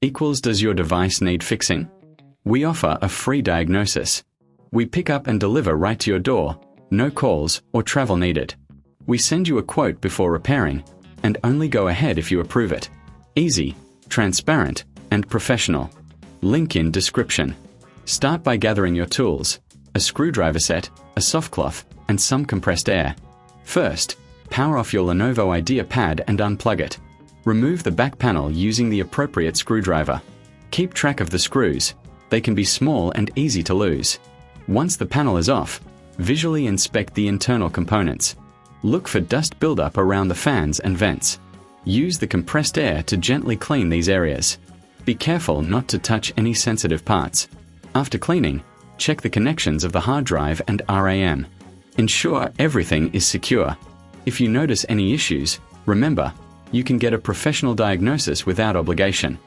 equals does your device need fixing? We offer a free diagnosis. We pick up and deliver right to your door, no calls or travel needed. We send you a quote before repairing, and only go ahead if you approve it. Easy, transparent, and professional. Link in description. Start by gathering your tools, a screwdriver set, a soft cloth, and some compressed air. First, power off your Lenovo IdeaPad and unplug it. Remove the back panel using the appropriate screwdriver. Keep track of the screws. They can be small and easy to lose. Once the panel is off, visually inspect the internal components. Look for dust buildup around the fans and vents. Use the compressed air to gently clean these areas. Be careful not to touch any sensitive parts. After cleaning, check the connections of the hard drive and RAM. Ensure everything is secure. If you notice any issues, remember, you can get a professional diagnosis without obligation.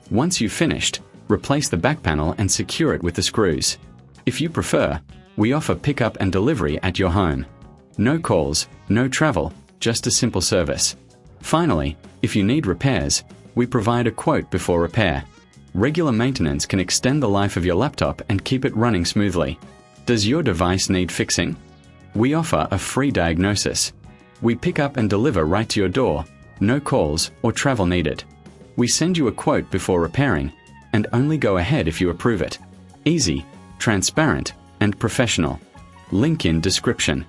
Once you've finished, replace the back panel and secure it with the screws. If you prefer, we offer pickup and delivery at your home. No calls, no travel, just a simple service. Finally, if you need repairs, we provide a quote before repair. Regular maintenance can extend the life of your laptop and keep it running smoothly. Does your device need fixing? We offer a free diagnosis. We pick up and deliver right to your door, no calls or travel needed. We send you a quote before repairing, and only go ahead if you approve it. Easy, transparent, and professional. Link in description.